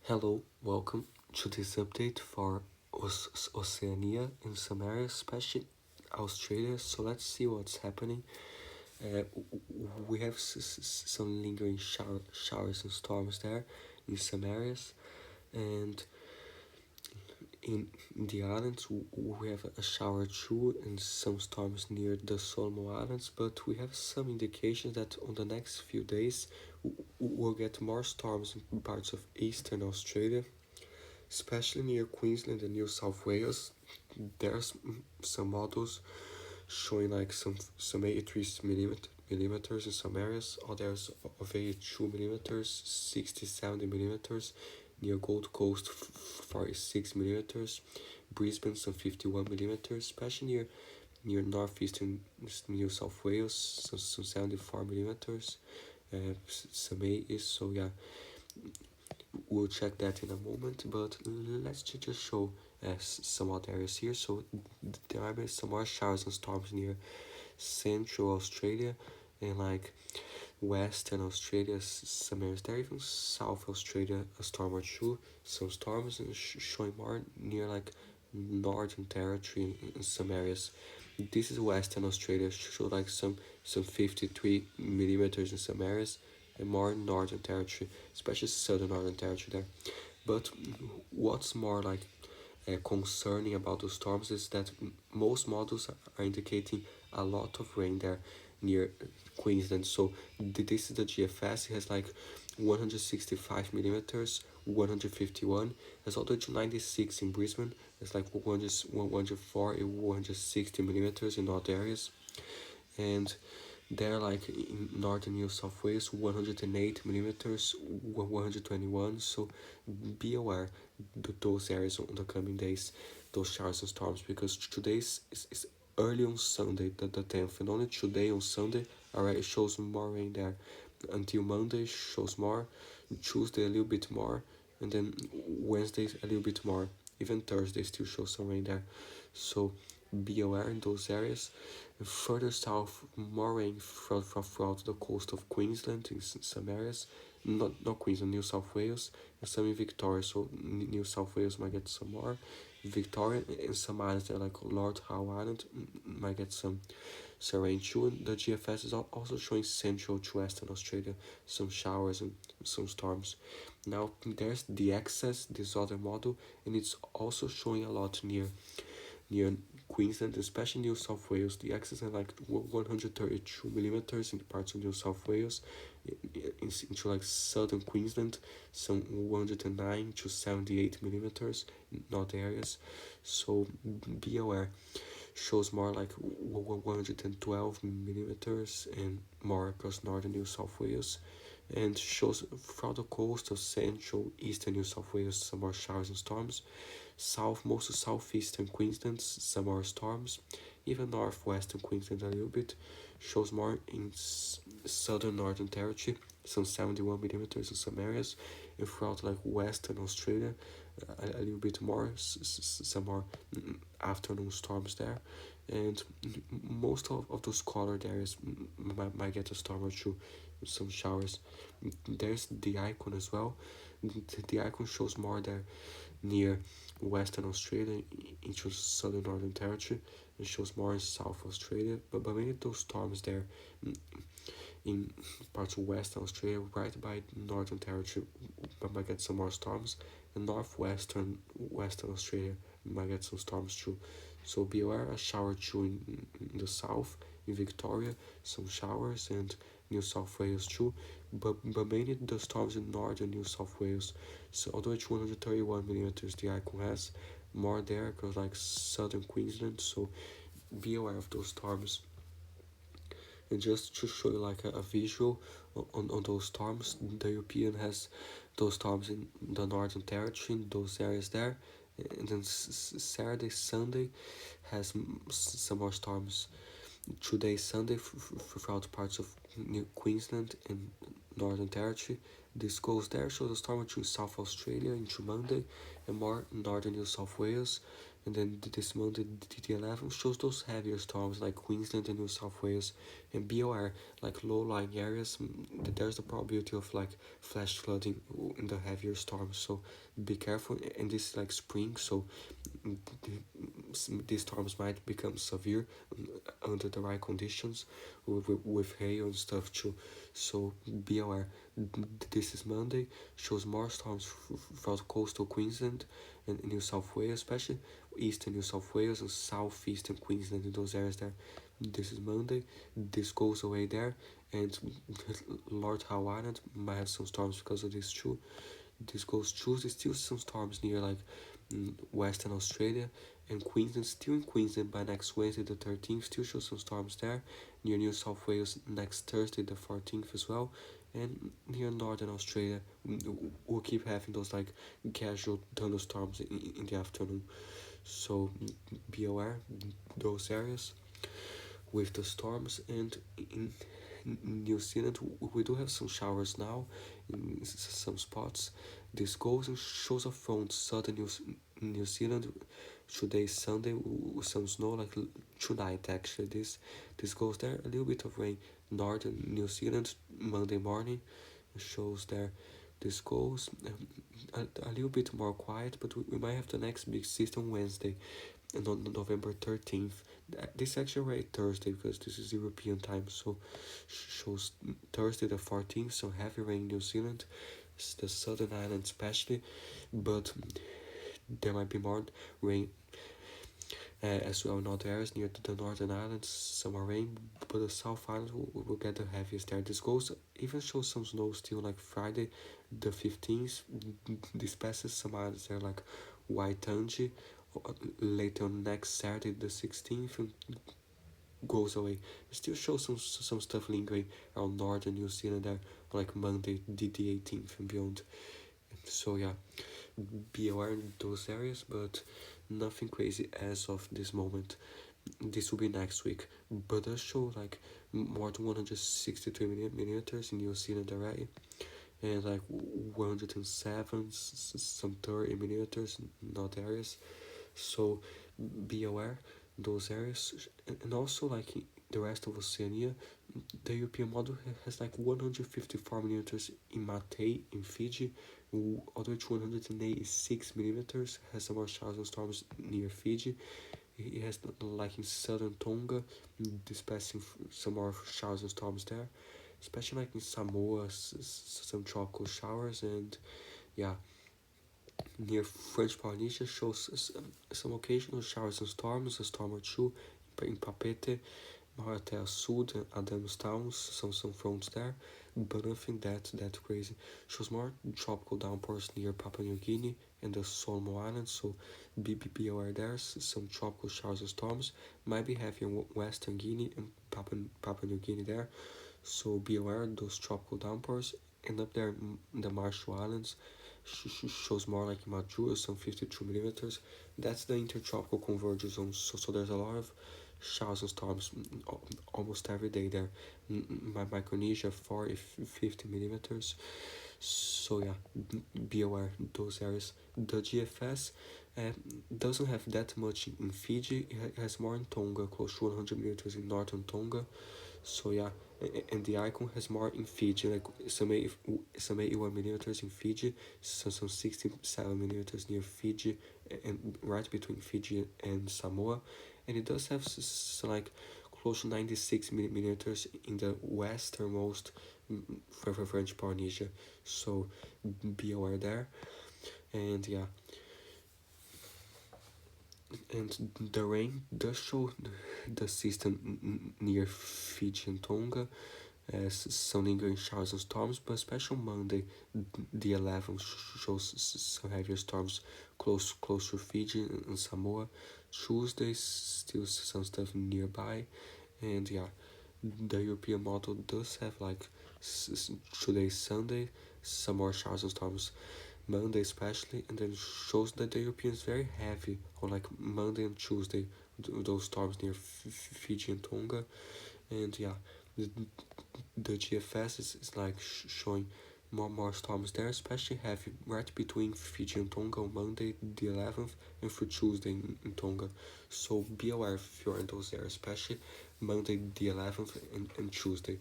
Hello, welcome to this update for Oceania in some areas, especially Australia. So let's see what's happening. We have some lingering showers and storms there in some areas, and in the islands we have a shower too and some storms near the Solomon Islands, but we have some indications that on the next few days we'll get more storms in parts of eastern Australia, especially near Queensland and New South Wales. There's some models showing like some 83 millimeters in some areas, others of 82 millimeters, 60, 70 millimeters. Near Gold Coast, 46 millimeters. Brisbane, some 51 millimeters, especially near northeastern New South Wales, some 74 millimeters. Some 80. So yeah, we'll check that in a moment, but let's just show some other areas here. So there might be some more showers and storms near central Australia and like western Australia, some areas there, even South Australia, a storm or two. Some storms showing more near like Northern Territory in some areas. This is Western Australia, show like some 53 millimeters in some areas, and more Northern Territory, especially Southern Northern Territory there. But what's more like concerning about those storms is that most models are indicating a lot of rain there near Queensland. So this is the GFS. It has like 165 millimeters, 151. It's all the way to 96 in Brisbane. It's like 140, 160 millimeters in other areas. And they're like in northern New South Wales, 108 millimeters, 121. So be aware those areas on the coming days, those showers and storms, because today is early on Sunday, the 10th, and only today on Sunday already shows more rain there. Until Monday shows more, Tuesday a little bit more, and then Wednesday a little bit more. Even Thursday still shows some rain there. So be aware in those areas. And further south, more rain throughout the coast of Queensland in some areas. Not Queensland, New South Wales, and some in Victoria. So New South Wales might get some more. Victoria and some islands there like Lord Howe Island might get some rain too. And the GFS is also showing central to Western Australia, some showers and some storms. Now there's the excess, this other model, and it's also showing a lot near Queensland, especially New South Wales. The excess is like 132 millimeters in parts of New South Wales, into like southern Queensland, some 109 to 78 millimeters in other areas. So be aware. Shows more like 112 millimeters and more across northern New South Wales, and shows throughout the coast of central eastern New South Wales some more showers and storms. Most of southeastern Queensland some more storms. Even northwestern Queensland a little bit. Shows more in southern Northern Territory, some 71 millimeters in some areas, and throughout like Western Australia a little bit more, some more afternoon storms there. And most of those colored areas might get a storm or two, some showers. There's the icon as well. The icon shows more there near Western Australia into Southern Northern Territory, and shows more in South Australia, but many of those storms there in parts of Western Australia, right by Northern Territory, might get some more storms, and Western Australia might get some storms too. So be aware, a shower too in the south, in Victoria, some showers, and New South Wales too, but mainly the storms in northern New South Wales. So although it's 131 millimeters, the icon has more there because like southern Queensland. So be aware of those storms. And just to show you like a visual on those storms, the European has those storms in the Northern Territory, in those areas there, and then Saturday, Sunday has some more storms. Today, Sunday, throughout parts of New Queensland and Northern Territory. This goes there, shows a storm through South Australia into Monday, and more northern New South Wales, And then this Monday, the 11th, shows those heavier storms like Queensland and New South Wales. And be aware, like low-lying areas, there's the probability of like flash flooding in the heavier storms. So be careful. And this is like spring, so these storms might become severe under the right conditions with hail and stuff too. So be aware. This is Monday, shows more storms throughout coastal Queensland and New South Wales, especially eastern New South Wales and southeastern Queensland, in those areas there. This is Monday. This goes away there, and Lord Howe Island might have some storms because of this too. This goes Tuesday, still some storms near like Western Australia and Queensland. Still in Queensland by next Wednesday the 13th, still shows some storms there. Near New South Wales next Thursday the 14th as well. And near Northern Australia, we'll keep having those like casual thunderstorms in the afternoon. So be aware those areas with the storms. And in New Zealand we do have some showers now in some spots. This goes and shows a front southern New Zealand today Sunday with some snow like tonight actually. This goes there, a little bit of rain northern New Zealand Monday morning shows there. This goes a little bit more quiet, but we might have the next big system Wednesday and on November 13th. This is actually already Thursday because this is European time, so shows Thursday the 14th, so heavy rain in New Zealand, the southern island especially, but there might be more rain as well in other areas near the northern islands, some more rain, but the south island will get the heaviest there. This goes even shows some snow still like Friday the 15th. This passes some islands there like Waitangi. Later on next Saturday the 16th and goes away. It still shows some stuff lingering around northern New Zealand there like Monday the 18th and beyond. So yeah, be aware in those areas, but nothing crazy as of this moment. This will be next week, but does show like more than 163 millimeters in New Zealand already, and like 107, some 30 millimeters in other areas. So be aware those areas. And also like the rest of Oceania, the European model has like 154 millimeters in Matei in Fiji, all the way to 186 millimeters, has some more showers and storms near Fiji. It has like in southern Tonga, dispensing some more showers and storms there, especially like in Samoa, some tropical showers. And yeah, near French Polynesia shows some occasional showers and storms, a storm or two in Papete, more até a Sud and Adams Towns, some fronts there, but nothing that crazy. Shows more tropical downpours near Papua New Guinea and the Solomon Islands, so be aware there. Some tropical showers and storms might be heavy in Western Guinea and Papua New Guinea there, so be aware of those tropical downpours. And up there in the Marshall Islands, shows more like Majuro, some 52 millimeters. That's the intertropical convergence zone, so there's a lot of showers and storms almost every day there. Micronesia 40 50 millimeters. So yeah, be aware those areas. The GFS doesn't have that much in Fiji. It has more in Tonga, close to 100 millimeters in northern Tonga. So yeah, and the icon has more in Fiji, like some 81 millimeters in Fiji, some 67 millimeters near Fiji, and right between Fiji and Samoa, and it does have like close to 96 millimeters in the westernmost for French Polynesia. So be aware there, and yeah. And the rain does show the system near Fiji and Tonga, as some lingering showers and storms, but especially on Monday, the 11th, shows some heavier storms close to Fiji and Samoa. Tuesday, still some stuff nearby, and yeah, the European model does have like today Sunday, some more showers and storms. Monday especially, and then shows that the European is very heavy on like Monday and Tuesday, those storms near Fiji and Tonga. And yeah, the GFS is like showing more storms there, especially heavy right between Fiji and Tonga on Monday the 11th and for Tuesday in Tonga. So be aware if you're in those areas, especially Monday the 11th and Tuesday.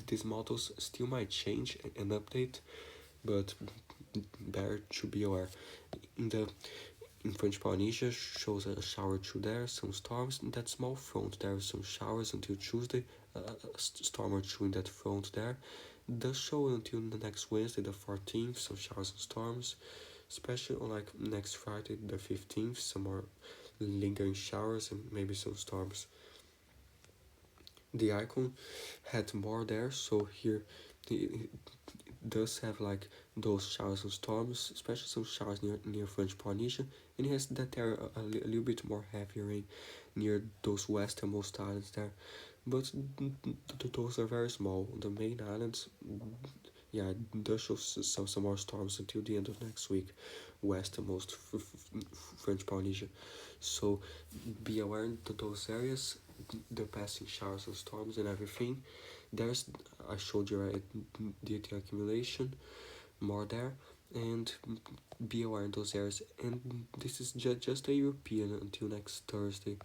These models still might change and update, but better to be aware. In the in French Polynesia shows a shower through there, some storms in that small front. There are some showers until Tuesday, a storm or two in that front there. Does show until the next Wednesday, the 14th, some showers and storms, especially on like next Friday, the 15th, some more lingering showers and maybe some storms. The icon had more there, so here it does have like those showers and storms, especially some showers near French Polynesia, and it has that area a little bit more heavy rain near those westernmost islands there, but those are very small. The main islands, yeah, it does show some more storms until the end of next week, westernmost French Polynesia. So be aware that those areas, the passing showers and storms and everything. There's I showed you right the accumulation more there, and be aware in those areas. And this is just a European until next Thursday.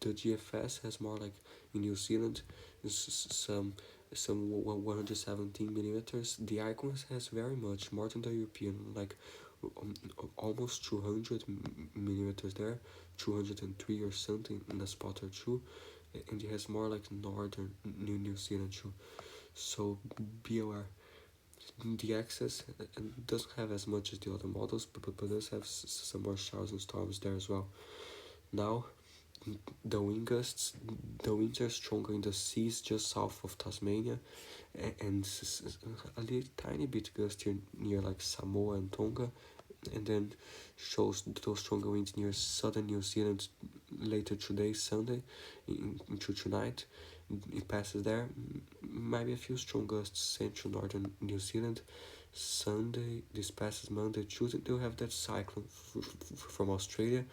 The GFS has more like in New Zealand, some 117 millimeters. The icon has very much more than the European, like um, almost 200 millimeters there, 203 or something in a spot or two, and it has more like northern New Zealand too. So be aware. The access doesn't have as much as the other models, but does have some more showers and storms there as well. Now, the wind gusts, the winds are stronger in the seas just south of Tasmania, and a little tiny bit gustier near like Samoa and Tonga, and then shows those stronger winds near southern New Zealand later today, Sunday, into tonight. It passes there. Maybe a few strong gusts central northern New Zealand. Sunday, this passes Monday, Tuesday. They'll have that cyclone from Australia.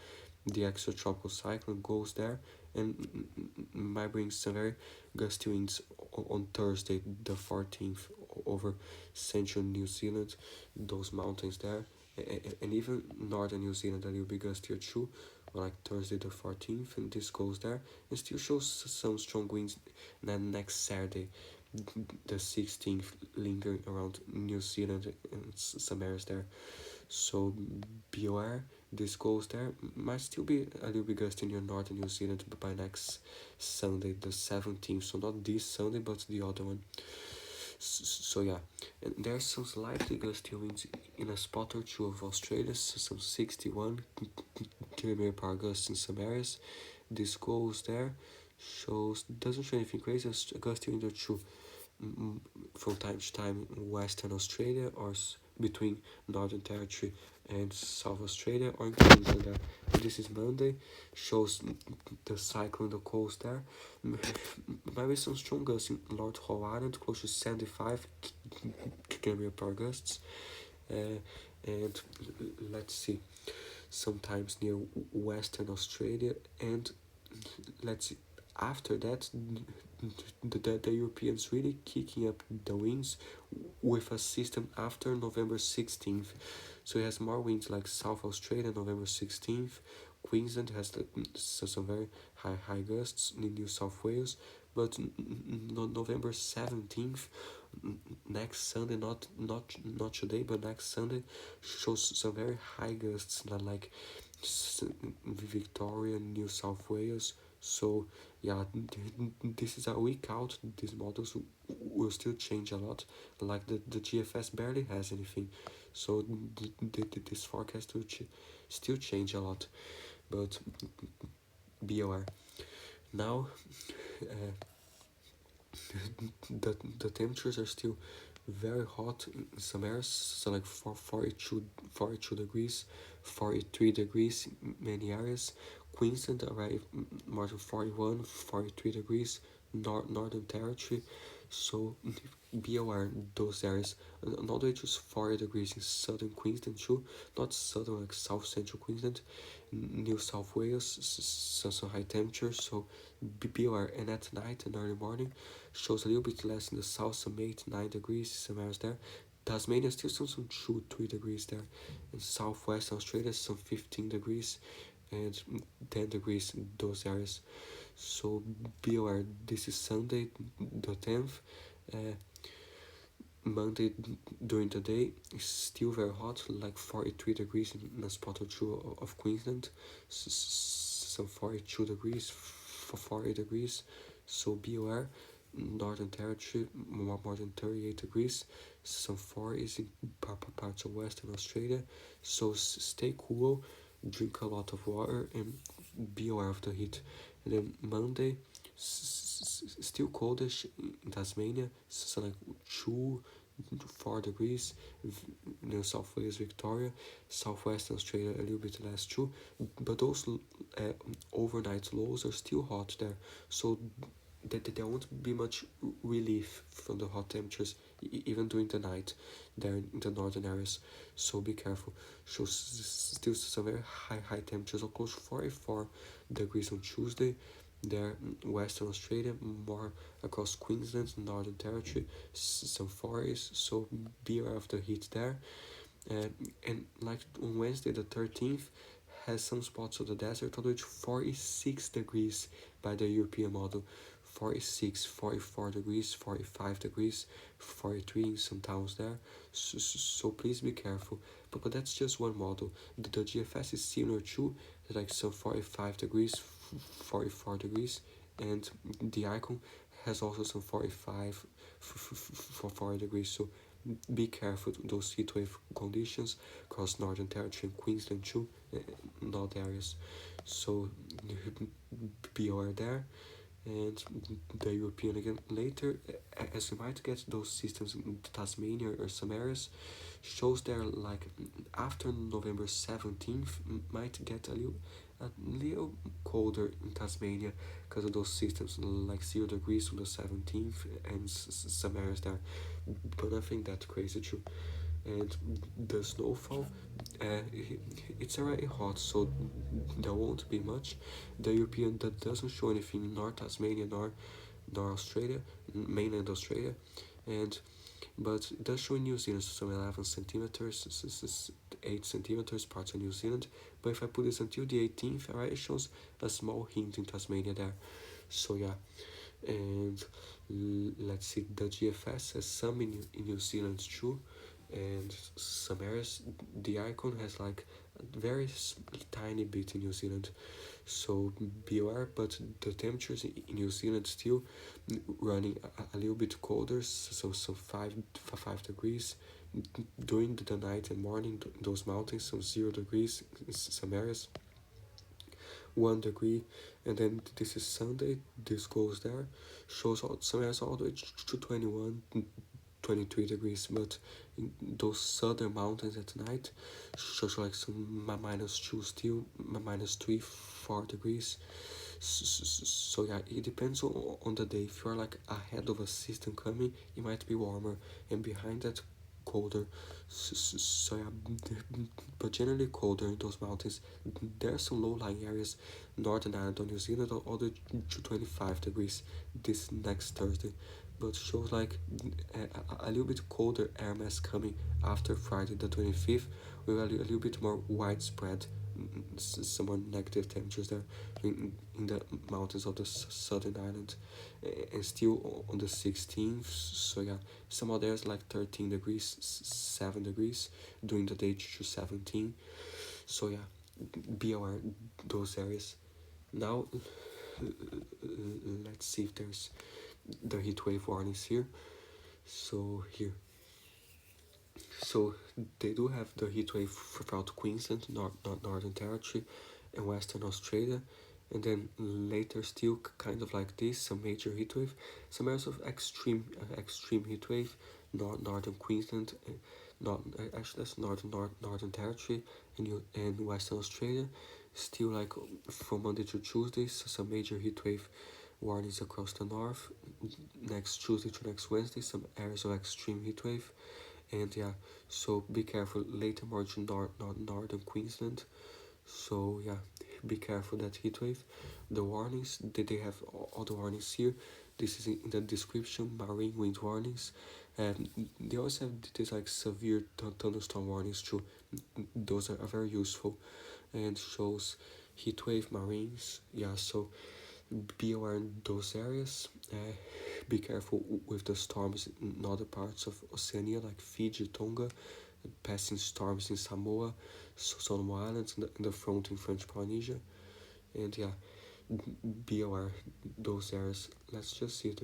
The extratropical cyclone goes there and might bring some very gusty winds on Thursday, the 14th, over central New Zealand, those mountains there, and even northern New Zealand that will be gustier too, like Thursday the 14th, and this goes there, and still shows some strong winds. Then next Saturday, the 16th, lingering around New Zealand and some areas there. So be aware, this goes there. Might still be a little bit gusty near northern New Zealand by next Sunday, the 17th. So not this Sunday, but the other one. So yeah, and there's some slightly gusty winds in a spot or two of Australia, so some 61 km per hour gusts in some areas. This goes there, shows doesn't show anything crazy, a gusty wind or two from time to time in Western Australia or between Northern Territory and South Australia or in Queensland there. This is Monday, shows the cyclone, the coast there. Maybe some strong gusts in Lord Howe Island, close to 75 km per hour gusts. And let's see, sometimes near Western Australia, and let's see, after that the Europeans really kicking up the winds with a system after November 16th. So it has more winds like South Australia November 16th. Queensland has some very high gusts in New South Wales, but November 17th, next Sunday, not today, but next Sunday, shows some very high gusts like Victoria, New South Wales. So yeah, this is a week out. These models will still change a lot. Like the GFS barely has anything, so this forecast will still change a lot. But be aware. Now, uh, the temperatures are still very hot in some areas, so like 42 degrees, 43 degrees in many areas. Queensland already more than 41, 43 degrees, Northern Territory. So be aware those areas. All the way to 40 degrees in southern Queensland too, not southern like south central Queensland, New South Wales, some high temperatures, so be aware. And at night and early morning, shows a little bit less in the south, some 8, 9 degrees, some areas there. Tasmania still some 2, 3 degrees there. In southwest Australia, some 15 degrees and 10 degrees in those areas. So be aware, this is Sunday the 10th. Monday during the day is still very hot, like 43 degrees in a spot or two of Queensland, some 42 degrees, for 40 degrees, so be aware. Northern Territory, more than 38 degrees, some 40s in parts of Western Australia, so stay cool, drink a lot of water, and be aware of the heat. And then Monday, still coldish in Tasmania, so like 2 4 degrees, South Wales, Victoria, southwestern Australia a little bit less too, but those overnight lows are still hot there, so that there won't be much relief from the hot temperatures even during the night there in the northern areas, so be careful. So still some very high temperatures of close to 44 degrees on Tuesday there in Western Australia, more across Queensland, Northern Territory, some 40s, so be aware of the heat there. And like on Wednesday the 13th, has some spots of the desert on which 46 degrees by the European model. 46, 44 degrees, 45 degrees, 43 in some towns there. So please be careful. But that's just one model. The GFS is similar too, like some 45 degrees, 44 degrees, and the icon has also some 45 for 40 degrees. So be careful with those heatwave conditions across Northern Territory and Queensland too, in all areas. So be aware there. And the European again later, as you might get those systems in Tasmania or some areas, shows there like after November 17th might get a little colder in Tasmania because of those systems, like 0 degrees on the 17th and some areas there, but nothing that crazy too. And the snowfall, it's already hot, so there won't be much. The European that doesn't show anything, nor Tasmania nor Australia, mainland Australia, and but it does show in New Zealand, so some 11 centimeters, 8 centimeters parts of New Zealand. But if I put this until the 18th, already shows a small hint in Tasmania there. So yeah, and let's see, the GFS has some in New Zealand too, and some areas the icon has like a very tiny bit in New Zealand, so be aware. But the temperatures in New Zealand still running a little bit colder, so some 5 degrees during the night and morning in those mountains, some 0 degrees in some areas, 1 degree. And then this is Sunday, this goes there, shows some areas all the way to 21, 23 degrees, but in those southern mountains at night shows like some -2 still, -3, 4 degrees. So yeah, it depends on the day. If you're like ahead of a system coming, it might be warmer, and behind that colder. So yeah, but generally colder in those mountains. There are some low-lying areas, Northern Ireland or New Zealand, all the to 25 degrees this next Thursday, but shows like a little bit colder air mass coming after Friday the 25th, with a little bit more widespread, some more negative temperatures there in the mountains of the southern island, and still on the 16th. So yeah, some of there's like 13 degrees, 7 degrees during the day to 17. So yeah, be aware those areas. Now let's see if there's the heat wave warnings here. So here, so they do have the heat wave throughout Queensland, Northern Territory, and Western Australia, and then later still kind of like this, some major heat wave, some areas of extreme heat wave, Northern Queensland, not actually that's Northern Territory and Western Australia, still like from Monday to Tuesday, so some major heat wave warnings across the north. next Tuesday to next Wednesday, some areas of extreme heat wave. And yeah, so be careful later more to northern Queensland. So yeah, be careful that heat wave. The warnings, they have all the warnings here. This is in the description, marine wind warnings. And they also have details like severe thunderstorm warnings too. Those are very useful and shows heat wave marines. Yeah, so be aware in those areas. Be careful with the storms in other parts of Oceania like Fiji, Tonga, passing storms in Samoa, Solomon Islands, in the front in French Polynesia. And yeah, be aware those areas. Let's just see if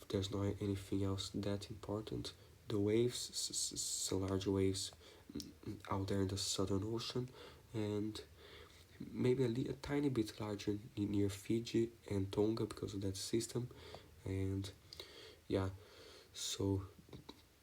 there's not anything else that important. The waves, some large waves out there in the Southern Ocean, and maybe a tiny bit larger near Fiji and Tonga because of that system. And yeah, so